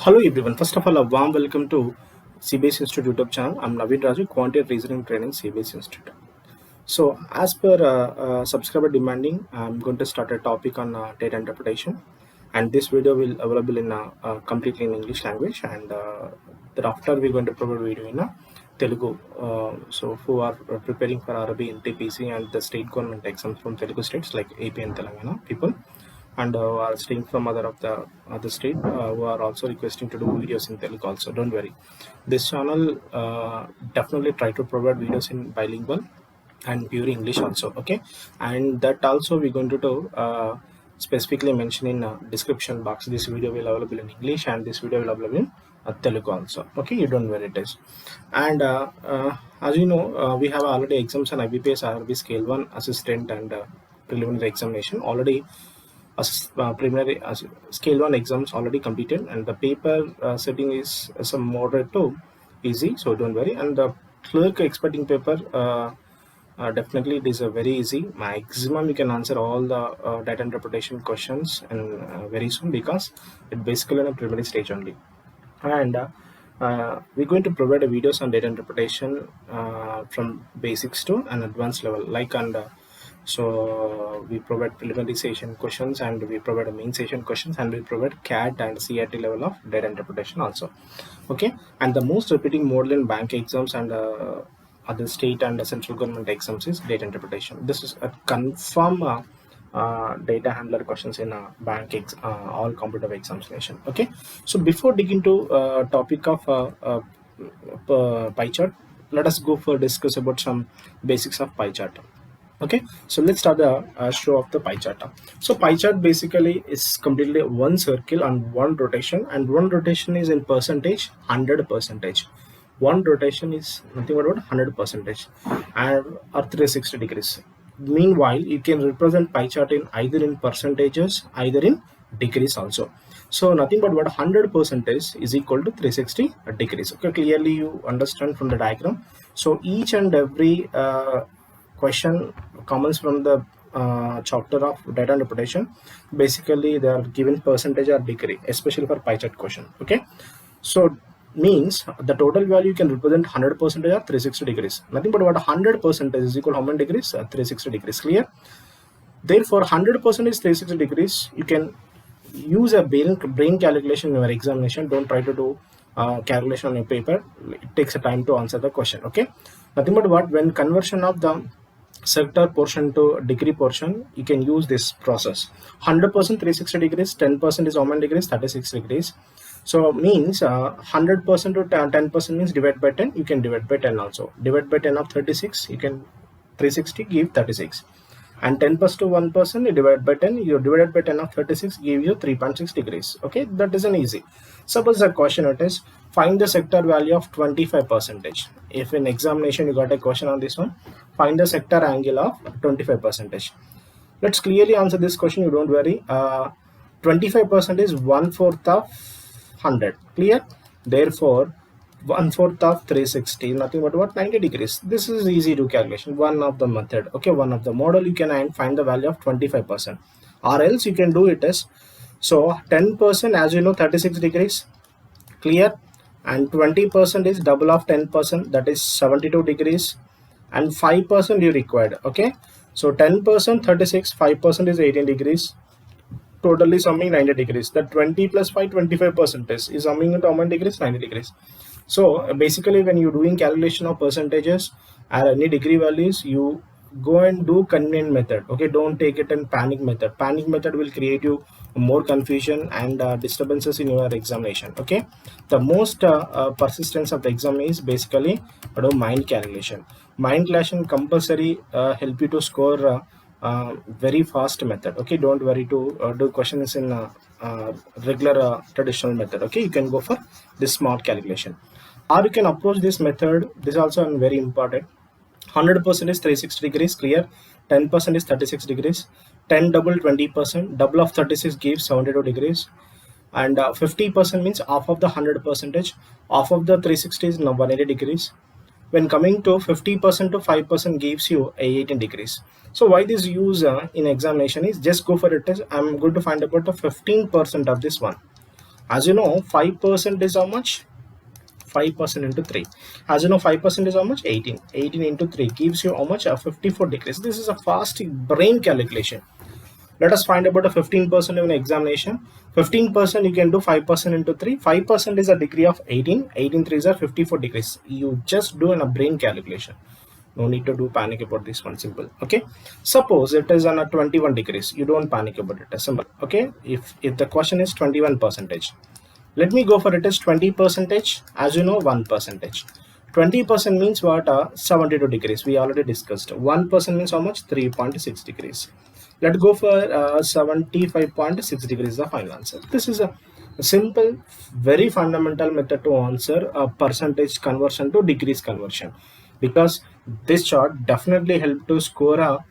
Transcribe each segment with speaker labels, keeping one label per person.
Speaker 1: Hello everyone. First of all, a warm welcome to CBS Institute YouTube channel. I'm Naveen Raju, Quantitative Reasoning Training, CBS Institute. So, as per subscriber demanding, I'm going to start a topic on data interpretation, and this video will available in completely in English language, and thereafter we're going to provide video in Telugu. So, who are preparing for RB, NTPC, and the state government exams from Telugu states like AP and Telangana people, and are staying from other state who are also requesting to do videos in Telugu also. Don't worry, this channel definitely try to provide videos in bilingual and pure English also. Okay, and that also we're going to do specifically mention in description box. This video will available in English and this video will available in Telugu also. Okay, you don't worry it is. And as you know, we have already exams on IBPS RB scale 1 assistant and preliminary examination already. Preliminary scale 1 exams already completed, and the paper setting is some moderate to easy, so don't worry. And the clerk expecting paper, definitely it is a very easy maximum. You can answer all the data interpretation questions and very soon, because it basically in a preliminary stage only. And we're going to provide a videos on data interpretation from basics to an advanced level, like and so we provide preliminary session questions, and we provide a main session questions, and we provide CAT and CRT level of data interpretation also. Okay, and the most repeating model in bank exams and other state and central government exams is data interpretation. This is a confirm data handler questions in all competitive examination. Okay, so before digging into topic of pie chart, let us go for discuss about some basics of pie chart. Okay, so let's start the show of the pie chart. So pie chart basically is completely one circle and one rotation, and one rotation is in percentage 100%. One rotation is nothing but 100% and or 360 degrees. Meanwhile, you can represent pie chart in either in percentages, either in degrees also. So nothing but what 100% is equal to 360 degrees. Okay, clearly you understand from the diagram. So each and every question comes from the chapter of data interpretation. Basically they are given percentage or degree, especially for pie chart question. Okay, so means the total value can represent 100% or 360 degrees. Nothing but what 100% is equal how many degrees? 360 degrees. Clear? Therefore 100% is 360 degrees. You can use a brain calculation in your examination. Don't try to do calculation on your paper. It takes a time to answer the question. Okay, nothing but what, when conversion of the sector portion to degree portion, you can use this process. 100% 360 degrees, 10% is how many degrees? 36 degrees. So means 100% to 10% means divide by 10. You can divide by 10 also. Divide by 10 of 36, you can 360 give 36, and 10% to 1% you divide by 10. You divided by 10 of 36 give you 3.6 degrees. Okay, that is an easy. Suppose the question it is, find the sector value of 25%. If in examination you got a question on this one, find the sector angle of 25%. Let's clearly answer this question, you don't worry. 25% is 1/4 of 100. Clear? Therefore 1/4 of 360, nothing but what, 90 degrees. This is easy to calculation, one of the method. Okay, one of the model you can find the value of 25%, or else you can do it as, so 10%, as you know, 36 degrees. Clear? And 20% is double of 10%, that is 72 degrees, and 5% you required. Okay, so 10% 36, 5% is 18 degrees, totally summing 90 degrees. That 20 plus 5, 25% is summing into how many degrees? 90 degrees. So basically when you're doing calculation of percentages or any degree values, you go and do convenient method. Okay, don't take it in panic method. Panic method will create you more confusion and disturbances in your examination. Okay, the most persistence of the exam is basically mind calculation. Mind calculation compulsory help you to score very fast method. Okay, don't worry to do questions in regular traditional method. Okay, you can go for this smart calculation, or you can approach this method. This is also very important. 100% is 360 degrees. Clear? 10% is 36 degrees. 10 double 20%, double of 36 gives 72 degrees, and 50% means half of the 100%. Half of the 360 is 180 degrees. When coming to 50% to 5% gives you 18 degrees. So why this use in examination is, just go for it. I'm going to find about the 15% of this one. As you know, 5% is how much? 5% into 3. As you know, 5% is how much? 18. 18 into 3 gives you how much? 54 degrees. This is a fast brain calculation. Let us find about a 15% in an examination. 15% you can do 5% into 3. 5% is a degree of 18. 18 3s are 54 degrees. You just do in a brain calculation. No need to do panic about this one. Simple. Okay. Suppose it is on a 21 degrees. You don't panic about it. Simple. Okay. If the question is 21 percentage, let me go for it as 20 percentage. As you know, 1 percentage. 20% means what? 72 degrees. We already discussed. 1% means how much? 3.6 degrees. Let's go for 75.6 degrees, the final answer. This is a simple, very fundamental method to answer a percentage conversion to degrees conversion, because this chart definitely help to score a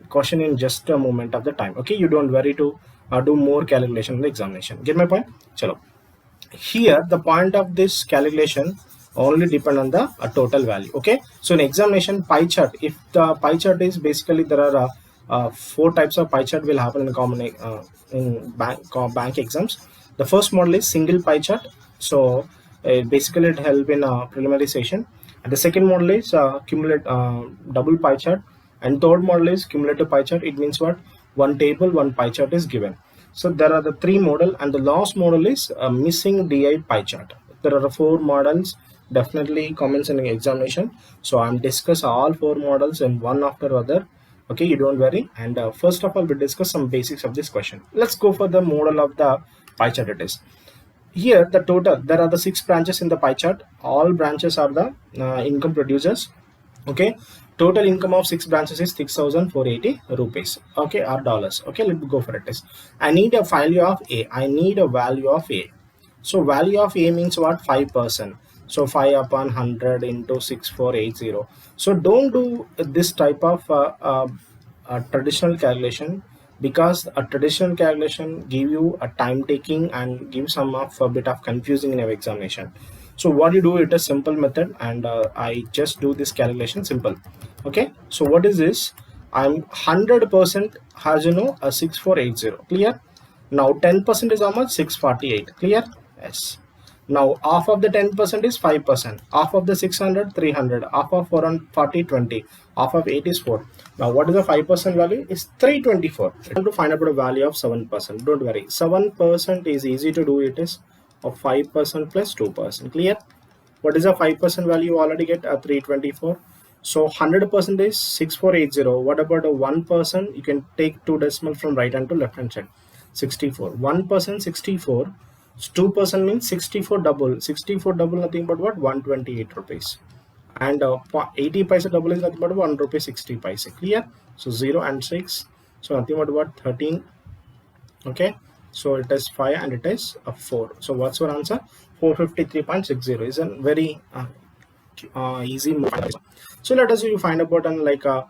Speaker 1: question in just a moment of the time. Okay, you don't worry to do more calculation in the examination. Get my point? Chalo. Here the point of this calculation only depend on the total value. Okay, so in examination pie chart, if the pie chart is basically there are 4 types of pie chart will happen in common in bank exams. The first model is single pie chart, so basically it help in a preliminary session. And the second model is cumulative double pie chart, and third model is cumulative pie chart. It means what? One table, one pie chart is given. So there are the 3 model, and the last model is missing DI pie chart. There are 4 models definitely comments in the examination. So I'm discuss all 4 models in one after other. Okay, you don't worry. And first of all, we discuss some basics of this question. Let's go for the model of the pie chart. It is here the total. There are the 6 branches in the pie chart. All branches are the income producers. Okay, total income of 6 branches is 6,480 rupees. Okay, or dollars. Okay, let's go for it. I need a value of A. I need a value of A. So value of A means what? 5%. So 5 upon 100 into 6480. So don't do this type of traditional calculation, because a traditional calculation give you a time taking and give some of a bit of confusing in your examination. So what you do, it is simple method, and I just do this calculation simple. Okay, so what is this? I'm 100%, as you know, a 6480. Clear? Now 10% is how much? 648. Clear? Yes. Now half of the 10% is 5%. Half of the 600, 300. Half of 440, 20. Half of 8 is 4. Now what is the 5% value? Is 324. I want to find out a value of 7%. Don't worry. 7% is easy to do. It is of 5% plus 2%. Clear? What is the 5% value? You already get a 324. So 100% is 6480. What about a 1%? You can take 2 decimal from right hand to left hand side. 64. 1% 64. 2% means 64 double. 64 double nothing but what? 128 rupees. And 80 paisa double is nothing but 1 rupee 60 paisa. Clear? So 0 and 6. So nothing but what? 13. Okay. So it is 5 and it is 4. So what's your answer? 453.60 is a very easy move. So let us say you find about an like a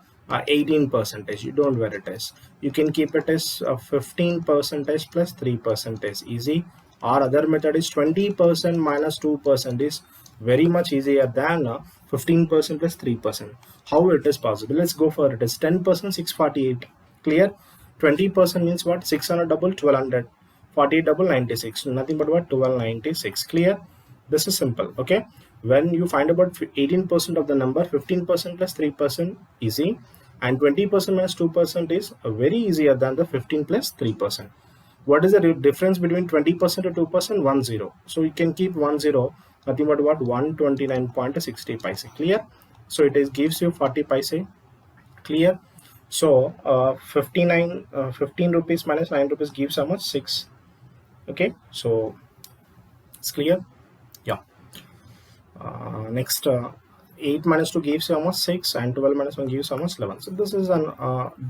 Speaker 1: 18 percentage. You don't where it is. You can keep it as 15 percentage plus 3 percentage. Easy. Or other method is 20% minus 2% is very much easier than 15% plus 3%. How it is possible? Let's go for it. Is 10% 648. Clear? 20% means what? 600 double 1200. 48 double 96. Nothing but what? 1296. Clear? This is simple. Okay. When you find about 18% of the number, 15% plus 3% easy, and 20% minus 2% is very easier than the 15 plus 3%. What is the difference between 20% to 2%? 10. So you can keep 10, nothing but what? 129.60 paise. Clear? So it is gives you 40 paise. Clear? So 15 rupees minus 9 rupees gives how much? 6. Okay, so it's clear. Yeah. Next 8 minus 2 gives you almost 6, and 12 minus 1 gives almost 11. So this is an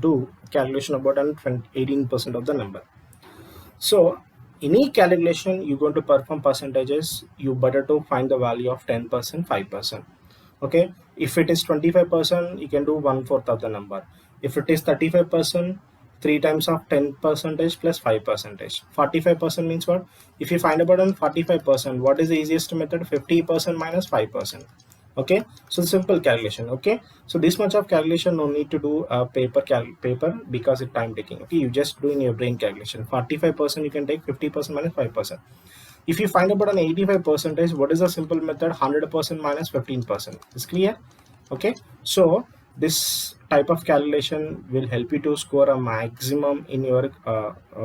Speaker 1: do calculation about 18% of the number. So any calculation you're going to perform percentages, you better to find the value of 10%, 5%. Okay, if it is 25%, you can do 1/4 of the number. If it is 35%, 3 times of 10% plus 5%. 45% means what? If you find about on 45%, what is the easiest method? 50% minus 5%. Okay, so simple calculation. Okay, so this much of calculation no need to do a paper because it's time taking. Okay, you just do in your brain calculation. 45% you can take 50% minus 5%. If you find about an 85 percentage, what is the simple method? 100% minus 15%. Is clear? Okay, so this type of calculation will help you to score a maximum in your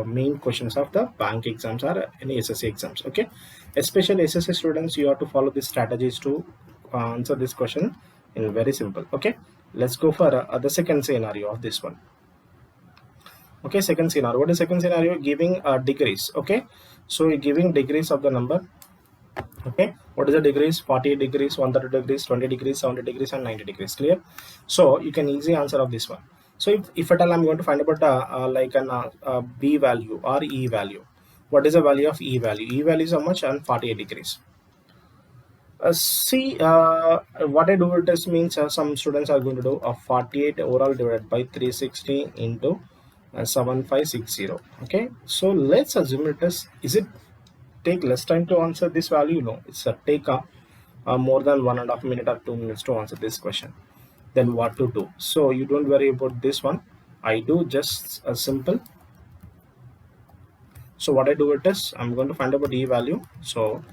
Speaker 1: main questions of the bank exams or any SSC exams. Okay, especially SSC students, you have to follow these strategies to answer this question in very simple. Okay, let's go for the second scenario of this one. Okay, second scenario. What is second scenario? Giving degrees. Okay, so you're giving degrees of the number. Okay, what is the degrees? 48 degrees, 130 degrees, 20 degrees, 70 degrees, and 90 degrees. Clear? So you can easily answer of this one. So if at all I'm going to find about like an b value or e value. What is the value of e value? E value is how much? And 48 degrees. See, what I do it is means some students are going to do a 48 overall divided by 360 into 7560. Okay, so let's assume it is it take less time to answer this value? No, it's a take more than 1.5 minute or 2 minutes to answer this question. Then what to do? So you don't worry about this one. I do just a simple. So what I do it is I'm going to find about e value. So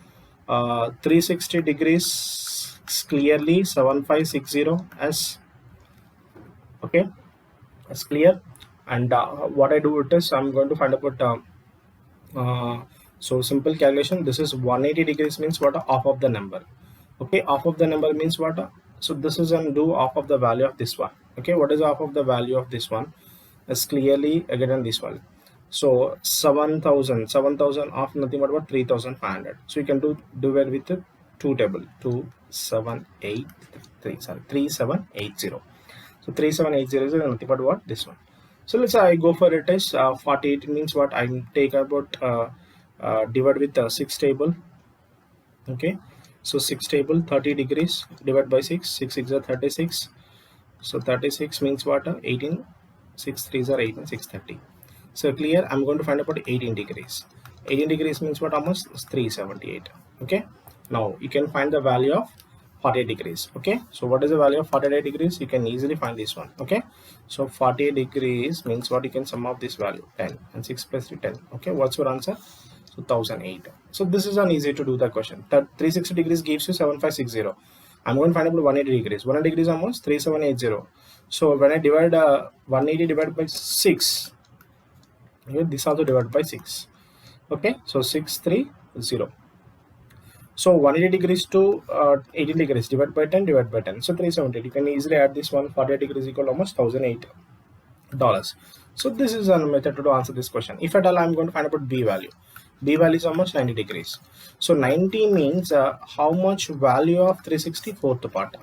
Speaker 1: 360 degrees clearly 7560 as okay, as clear. And what I do it is I'm going to find about so simple calculation. This is 180 degrees means what? Half of the number. Okay, half of the number means what? So this is undo half of the value of this one. Okay, what is half of the value of this one? Is clearly again this one. So 7,000 of nothing but what? 3,500. So you can do it with the two table 2783 sorry 3780. So 3780 is nothing but what? This one. So let's say I go for it as 48 means what? I take about divide with 6 table. Okay, so 6 table 30 degrees divide by 6 6 6 are 36. So 36 means what? 18 6 3s are 18 630. So clear. I'm going to find about 18 degrees. 18 degrees means what? Almost 378. Okay, now you can find the value of 48 degrees. Okay, so what is the value of 48 degrees? You can easily find this one. Okay, so 48 degrees means what? You can sum up this value 10 and 6 plus 3 10. Okay, what's your answer? So 1008. So this is an easy to do the question. That 360 degrees gives you 7560. I'm going to find out 180 degrees. 180 degrees almost 3780. So when I divide 180 divided by 6, okay, this also divided by 6. Okay, so 630. So 180 degrees to 18 degrees divided by 10 divided by 10. So 370. You can easily add this one. 48 degrees equal almost $1,008. So this is a method to answer this question. If at all I'm going to find out b value. B value is almost 90 degrees. So 90 means how much value of 360? Fourth part.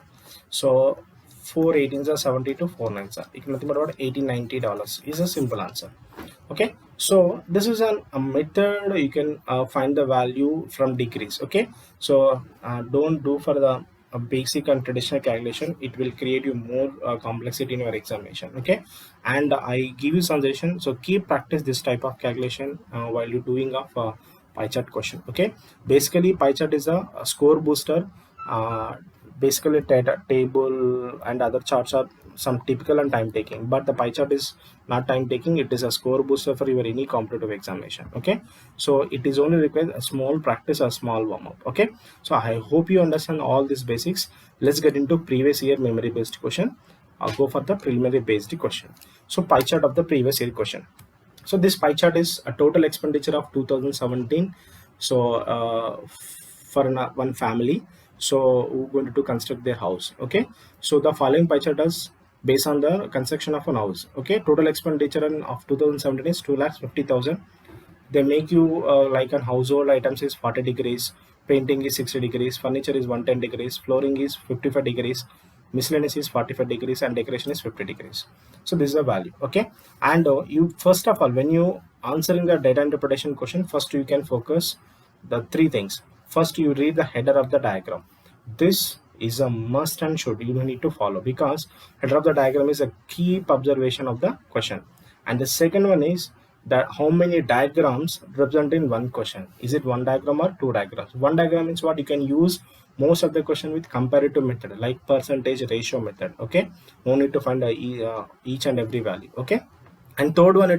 Speaker 1: So 4 18s are 72, 4 9s are nothing but about $80-90 is a simple answer. Okay, so this is a method you can find the value from degrees. Okay, so don't do for the basic and traditional calculation. It will create you more complexity in your examination. Okay, and I give you suggestion, so keep practice this type of calculation while you're doing a pie chart question. Okay, basically pie chart is a score booster. Basically table and other charts are some typical and time taking, but the pie chart is not time taking. It is a score booster for your any competitive examination. Okay, so it is only requires a small practice, a small warm-up. Okay, so I hope you understand all these basics. Let's get into previous year memory based question. I'll go for the preliminary based question. So pie chart of the previous year question. So this pie chart is a total expenditure of 2017. So for one family, so we're going to construct their house. Okay, so the following pie chart is based on the construction of an house. Okay, total expenditure of 2017 is 2,50,000. They make you like an household items is 40 degrees, painting is 60 degrees, furniture is 110 degrees, flooring is 55 degrees, miscellaneous is 45 degrees, and decoration is 50 degrees. So this is a value. Okay, and you first of all, when you answering the data interpretation question, first you can focus the three things. First, you read the header of the diagram. This is a must and should you need to follow, because header of the diagram is a key observation of the question. And the second one is that how many diagrams represent in one question. Is it one diagram or two diagrams? One diagram means what? You can use most of the question with comparative method like percentage ratio method. Okay, no need to find each and every value. Okay, and third one,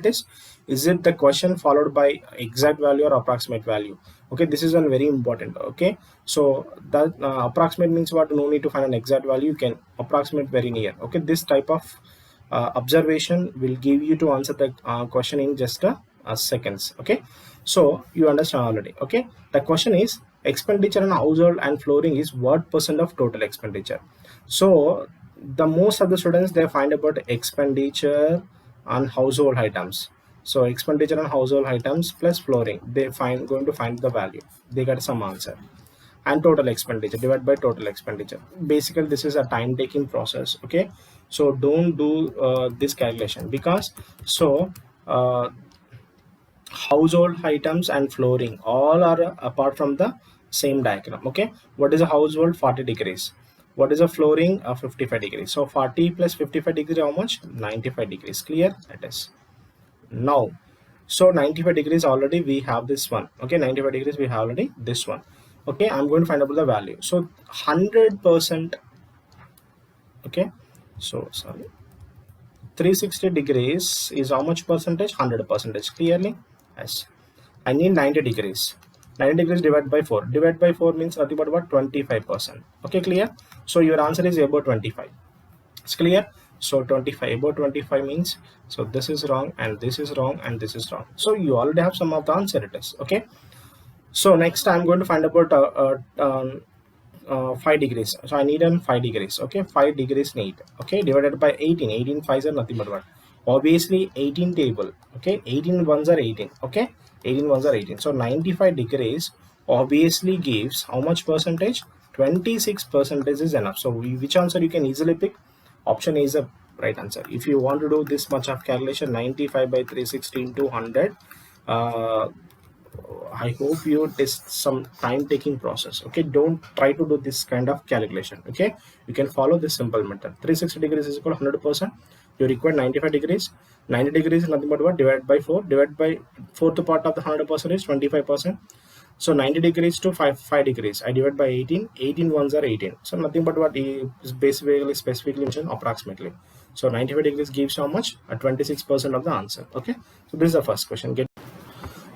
Speaker 1: is it the question followed by exact value or approximate value? Okay, this is one very important. Okay, so that approximate means what? No need to find an exact value, you can approximate very near. Okay, this type of observation will give you to answer the question in just a seconds. Okay, so you understand already. Okay, the question is expenditure on household and flooring is what percent of total expenditure? So the most of the students, they find about expenditure on household items. So expenditure on household items plus flooring, they going to find the value, they got some answer. And total expenditure divided by total expenditure. Basically this is a time taking process. Okay, so don't do this calculation, because so household items and flooring all are apart from the same diagram. Okay, what is a household? 40 degrees. What is a flooring? 55 degrees. So 40 plus 55 degrees, how much? 95 degrees. Clear? That is now. So 95 degrees already we have this one. Okay, 95 degrees we have already this one. Okay, I'm going to find out the value. So 100%. Okay, so sorry, 360 degrees is how much percentage? 100%. Clearly? Yes. I need 90 degrees. 90 degrees divided by 4. Divide by 4 means nothing but what? 25%. Okay, clear? So your answer is about 25. It's clear? So 25, about 25 means, so this is wrong and this is wrong and this is wrong. So you already have some of the answer it is. Okay. So next I'm going to find about 5 degrees. So I need 5 degrees. Okay, 5 degrees need. Okay, divided by 18. 18 5s are nothing but what? Obviously 18 table. Okay, 18 ones are 18. Okay, 18 ones are 18. So 95 degrees obviously gives how much percentage? 26% is enough. So which answer you can easily pick? Option A is the right answer. If you want to do this much of calculation, 95 by 360 into 100, I hope you test some time taking process. Okay, don't try to do this kind of calculation. Okay, you can follow this simple method. 360 degrees is equal to 100%. You require 95 degrees. 90 degrees is nothing but what? Divided by 4. Divided by fourth part of the 100% is 25%. So 90 degrees to 5 degrees, I divide by 18. 18 ones are 18. So nothing but what is basically specifically mentioned approximately. So 95 degrees gives how much? 26% of the answer. Okay, so this is the first question.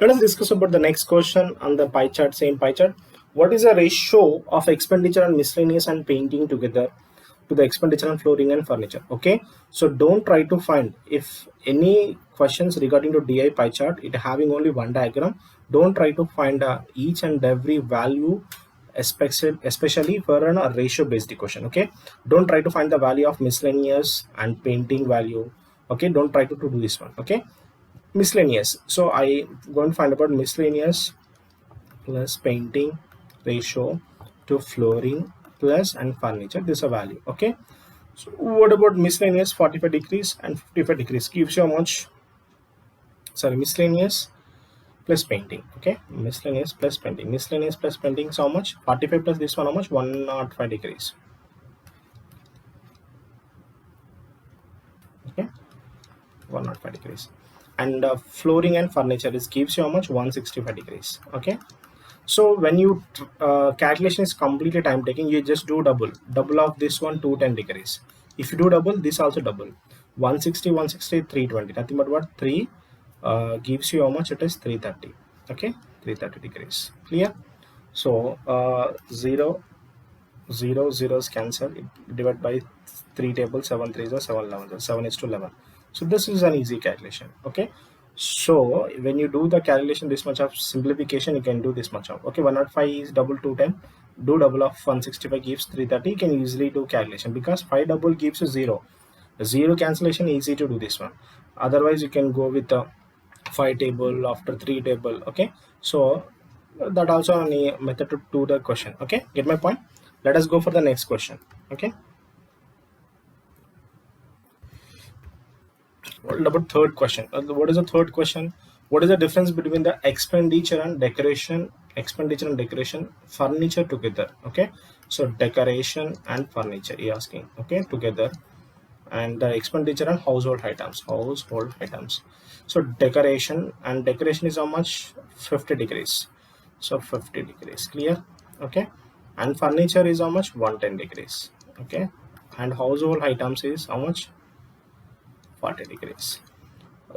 Speaker 1: Let us discuss about the next question on the pie chart, same pie chart. What is the ratio of expenditure on miscellaneous and painting together to the expenditure on flooring and furniture? Okay, so don't try to find if any questions regarding to DI pie chart, it having only one diagram. Don't try to find each and every value, especially for a ratio based equation. Okay, don't try to find the value of miscellaneous and painting value. Okay, don't try to do this one. Okay, miscellaneous. So I going to find about miscellaneous plus painting ratio to flooring plus and furniture. This is a value. Okay, so what about miscellaneous? 45 degrees and 55 degrees gives you how much? Sorry, miscellaneous plus painting. Okay, miscellaneous plus painting. Miscellaneous plus painting is how much? 45 plus this one how much? 105 degrees. Okay, 105 degrees. And flooring and furniture is gives you how much? 165 degrees. Okay, so when you calculation is completely time taking, you just do double of this one, 210 degrees. If you do double, this also double. 160 320, nothing but what? 3 gives you how much? It is 330. Okay, 330 degrees. Clear? So 0 0 zeros cancel, divide by 3 tables, 7 3s are 7 11, 7 is to 11. So this is an easy calculation. Okay, so when you do the calculation, this much of simplification you can do this much of. Okay, 105 is double 210, do double of 165 gives 330. You can easily do calculation because 5 double gives you 0. Zero cancellation, easy to do this one. Otherwise you can go with the 5 table after 3 table. Okay, so that also a method to do the question. Okay, get my point? Let us go for the next question. Okay, what about third question? What is the third question? What is the difference between the expenditure and decoration furniture together? Okay, so decoration and furniture you're asking. Okay, together. and the expenditure on household items. So decoration, and decoration is how much? 50 degrees. So 50 degrees, clear? Okay. And furniture is how much? 110 degrees. Okay. And household items is how much? 40 degrees.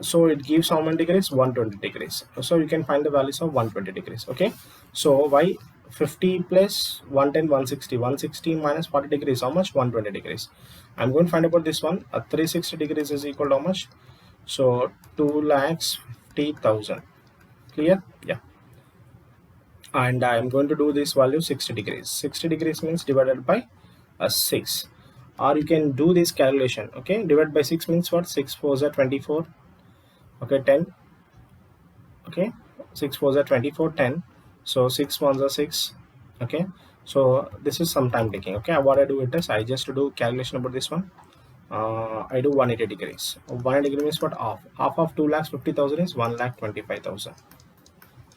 Speaker 1: So it gives how many degrees? 120 degrees. So you can find the values of 120 degrees. Okay. So why 50 plus 110, 160? 160 minus 40 degrees, how much? 120 degrees. I'm going to find about this one. 360 degrees is equal to how much? So 2,50,000. Clear? Yeah. And I'm going to do this value 60 degrees. 60 degrees means divided by 6. Or you can do this calculation. Okay. Divide by 6 means what? 6 4s are 24. Okay. 10. Okay, 6 4s are 24, 10. So 6 1s are 6. Okay, so this is some time taking. Okay, what I do it is I just do calculation about this one. I do 180 degrees. 180 degrees means what? Half of 2,50,000 is 1,25,000.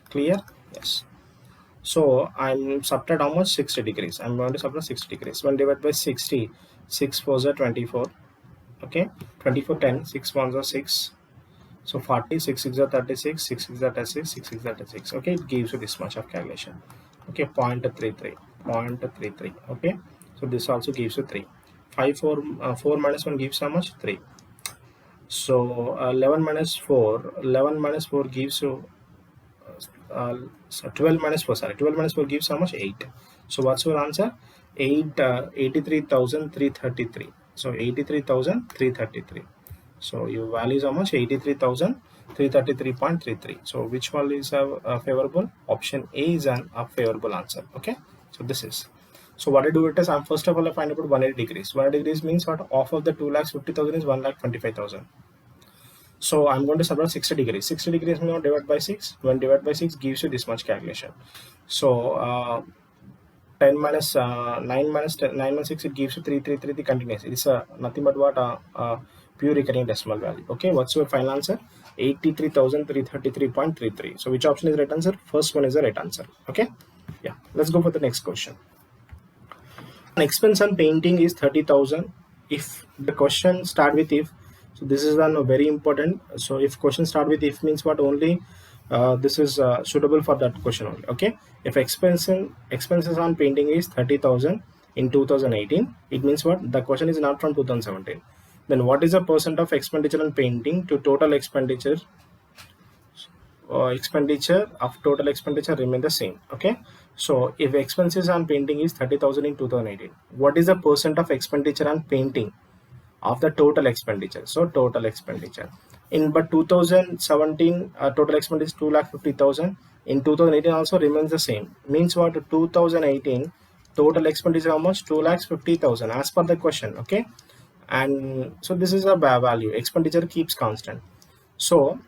Speaker 1: Clear? Yes. So I'm subtract how much? 60 degrees. I'm going to subtract 60 degrees. 1 divided by 60. 6 4s are 24. Okay, 24 10. 6 1s are 6. So 40, 6 6 are 36, 6 6 are 36, 6 6 are 36. Okay, it gives you this much of calculation. Okay, 0.33, 0.33. Okay, so this also gives you 3. 5 4 4 minus 1 gives how much? 3. So 11 minus 4, 11 minus 4 gives you so 12 minus 4, sorry, 12 minus 4 gives how much? 8. So what's your answer? 83,333. So 83,333. So your value is how much? 83,333.33. So which one is favorable? Option A is a favorable answer. Okay, so this is. So what I do it is, I'm first of all I find about 180 degrees. 180 degrees means what? Off of the 2,50,000 is 1,25,000. So I'm going to subtract 60 degrees. 60 degrees means divide by 6. When divided by 6 gives you this much calculation. So 10 minus 9 minus 10, 9 minus 6, it gives you 333 continuous. It is nothing but what? Pure recurring decimal value. Okay, what's your final answer? 83,333.33. So which option is the right answer? First one is the right answer. Okay, yeah, let's go for the next question. An expense on painting is 30,000. If the question start with if, so this is one very important. So if question start with if means what? Only this is suitable for that question only. Okay, if expenses on painting is 30,000 in 2018, it means what? The question is not from 2017. Then what is the percent of expenditure on painting to total expenditure? Expenditure of total expenditure remain the same. Okay, so if expenses on painting is 30,000 in 2018, what is the percent of expenditure on painting of the total expenditure? So total expenditure in but 2017 total expenditure is 2,50,000. In 2018 also remains the same. Means what? 2018 total expenditure how much? 2,50,000 as per the question. Okay, and so this is a value. Expenditure keeps constant. So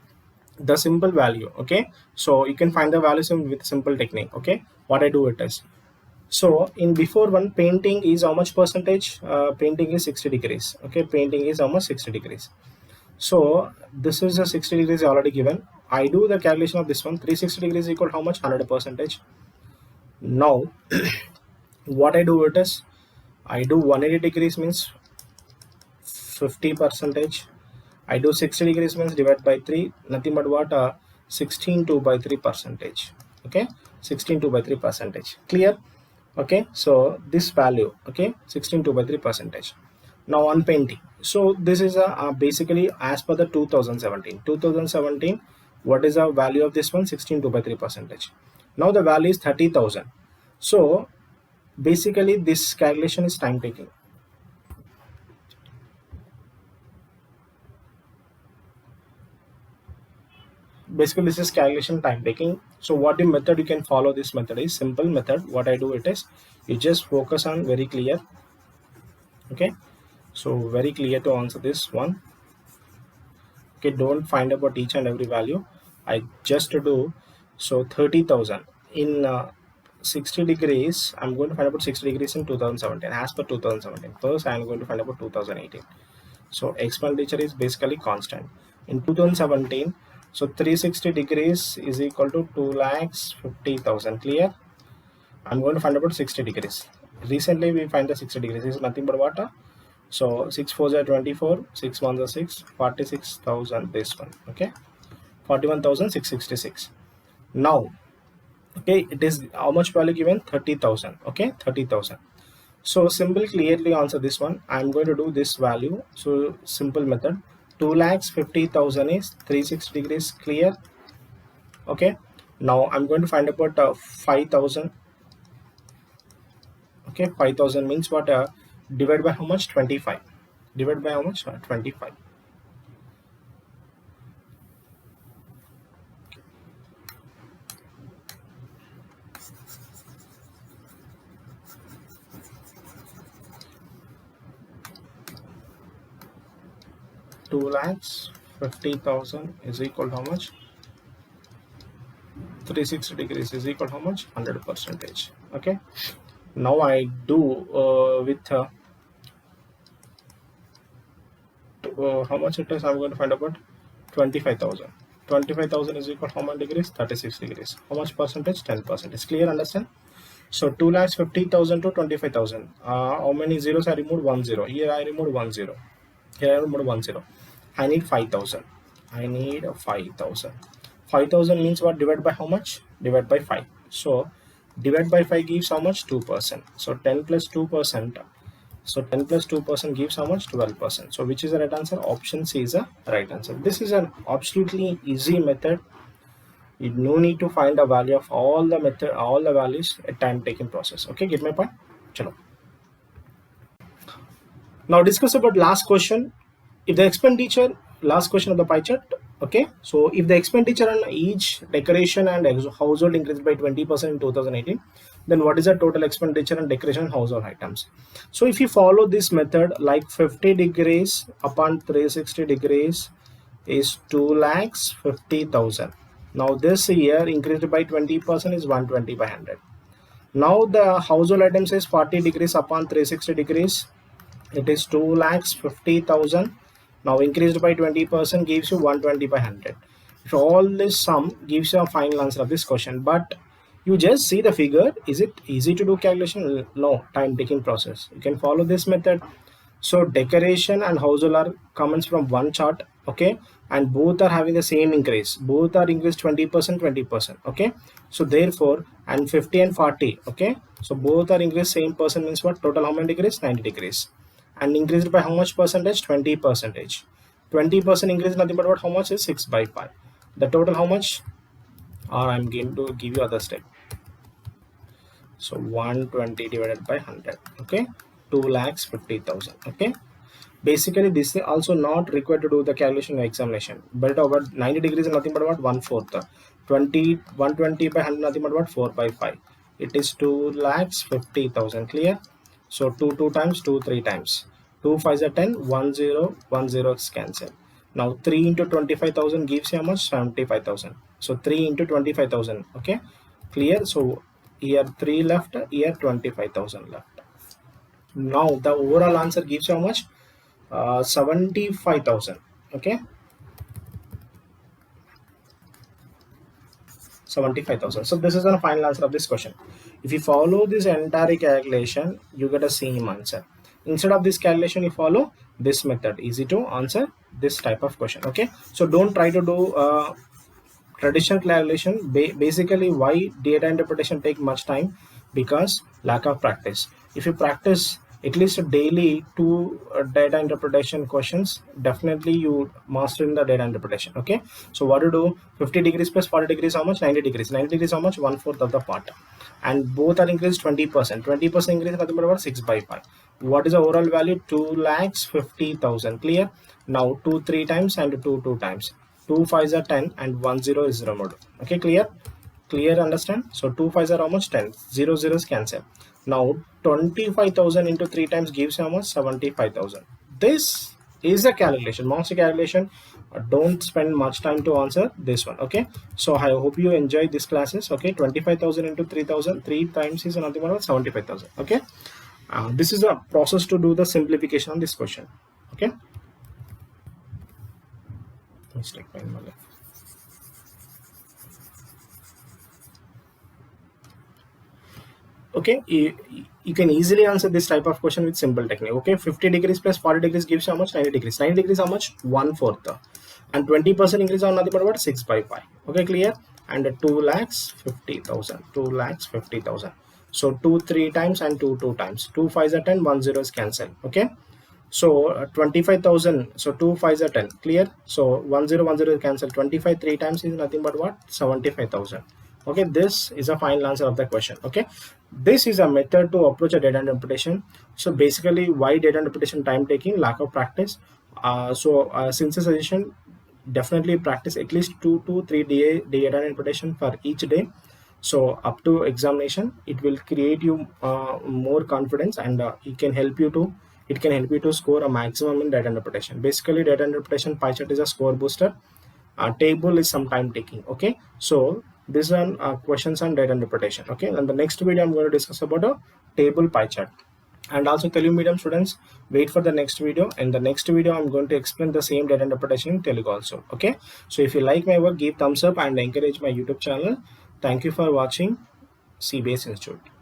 Speaker 1: the simple value. Okay, so you can find the values with simple technique. Okay, what I do it is, so in before one, painting is how much percentage? Painting is 60 degrees. Okay, painting is how much? 60 degrees. So this is a 60 degrees already given. I do the calculation of this one. 360 degrees equal how much? 100 percentage. Now what I do it is, I do 180 degrees means 50 percentage. I do 60 degrees means divide by 3, nothing but what? 16 2 by 3 percentage. Okay, 16 2 by 3 percentage. Clear? Okay, so this value, okay, 16 2 by 3 percentage. Now on painting, so this is basically as per the 2017, what is the value of this one? 16 2 by 3 percentage. Now the value is 30,000. So basically this calculation is time taking. Basically this is calculation time taking. So what the method you can follow? This method is simple method. What I do it is, you just focus on very clear. Okay, so very clear to answer this one. Okay, don't find about each and every value. I just do, so 30,000 in 60 degrees. I'm going to find about 60 degrees in 2017 as per 2017. First I'm going to find about 2018. So expenditure is basically constant in 2017. So 360 degrees is equal to 2,50,000. Clear? I'm going to find about 60 degrees. Recently we find the 60 degrees is nothing but what? So 6 4s are 24, 6 1s are 6, 46,000 this one. Okay, 41,666. Now, okay, it is how much value given? 30,000. Okay, 30,000. So simple clearly answer this one. I'm going to do this value. So simple method. 2,50,000 is 360 degrees. Clear? Okay. Now I'm going to find about 5,000. Okay, 5,000 means what? Divide by how much? 25. Divide by how much? 25. 2,50,000 is equal to how much? 360 degrees is equal to how much? 100%. Okay. Now I do with how much it is. I'm going to find about 25,000. 25,000 is equal to how many degrees? 36 degrees. How much percentage? 10%. Is clear? Understand? So 2,50,000 to 25,000. How many zeros I removed? 1 0. Here I removed 1 0. Here I removed 1 0. I need 5,000. I need 5,000. 5,000 means what? Divide by how much? Divide by 5. So divide by 5 gives how much? 2%. So 10 plus 2%. So 10 plus 2% gives how much? 12%. So which is the right answer? Option C is the right answer. This is an absolutely easy method. You no need to find a value of all the values, a time taking process. Okay, get my point? Chalo. Now discuss about last question. If the expenditure, last question of the pie chart. Okay, so if the expenditure on each decoration and household increased by 20% in 2018, then what is the total expenditure on decoration and household items? So if you follow this method, like 50 degrees upon 360 degrees is 2,50,000. Now this year increased by 20% is 120 by 100. Now the household items is 40 degrees upon 360 degrees. It is 2,50,000. Now increased by 20% gives you 120 by 100. So all this sum gives you a final answer of this question. But you just see the figure. Is it easy to do calculation? No, time taking process. You can follow this method. So decoration and household are comments from one chart. Okay, and both are having the same increase. Both are increased 20%, 20%. Okay, so therefore, and 50 and 40. Okay, so both are increased same percent means what? Total how many degrees? 90 degrees. And increased by how much percentage? 20%. 20% increase nothing but what? How much is 6 by 5? The total how much? Or I'm going to give you other step. So 120 divided by 100. Okay, 2,50,000. Okay, basically this is also not required to do the calculation in examination, but about 90 degrees is nothing but what? 1/4. 120 by 100 nothing but what? 4 by 5. It is 2,50,000. Clear? So 2 times 2 3 times 2 5s are 10. 1 0 1 0 is cancelled. Now 3 into 25,000 gives you how much? 75,000. So 3 into 25,000. Okay, clear? So here 3 left, here 25,000 left. Now the overall answer gives you how much? 75,000. Okay, 75,000. So this is the final answer of this question. If you follow this entire calculation, you get a same answer. Instead of this calculation, you follow this method. Easy to answer this type of question. Okay, so don't try to do traditional calculation. Basically, why data interpretation take much time? Because lack of practice. If you practice at least daily 2 data interpretation questions, definitely you master in the data interpretation. Okay, so what to do? 50 degrees plus 40 degrees how much? 90 degrees. 90 degrees how much? 1/4 of the part, and both are increased 20%. 20% increase nothing but about 6 by 5. What is the overall value? 2,50,000. Clear? Now 2 3 times and 2 2 times. 2 5s are 10 and 1 0 is removed. Okay, clear? Clear? Understand? So 2 5s are how much? 10. 0 zeros cancel. Now 25,000 into 3 times gives how much? 75,000. This is a calculation, monster calculation. Don't spend much time to answer this one. Okay, so I hope you enjoy these classes. Okay, 25,000 into 3,000, 3 times is nothing but 75,000. Okay, this is a process to do the simplification on this question. Okay, let's take my left. Okay, you can easily answer this type of question with simple technique. Okay, 50 degrees plus 40 degrees gives you how much? 90 degrees. 90 degrees how much? 1/4. And 20% increase on nothing but what? 6/5. Okay, clear? And 2,50,000. 2,50,000. So 2 3 times and 2 2 times. 2 5s are 10, 1 0 is cancelled. Okay. So 25,000. So 2 5s are 10. Clear? So 1 0 1 0 is cancelled. 25 3 times is nothing but what? 75,000. Okay, this is a final answer of the question. Okay, this is a method to approach a data interpretation. So basically, why data interpretation time taking? Lack of practice. Since the suggestion, definitely practice at least 2 to 3 data interpretation for each day. So up to examination, it will create you more confidence, and it can help you to score a maximum in data interpretation. Basically, data interpretation pie chart is a score booster. Table is some time taking. Okay, so these are questions on data interpretation. Okay, and the next video I'm going to discuss about a table pie chart. And also, Telugu medium students, wait for the next video. In the next video, I'm going to explain the same data interpretation in Telugu also. Okay, so if you like my work, give thumbs up and encourage my YouTube channel. Thank you for watching CBS Institute.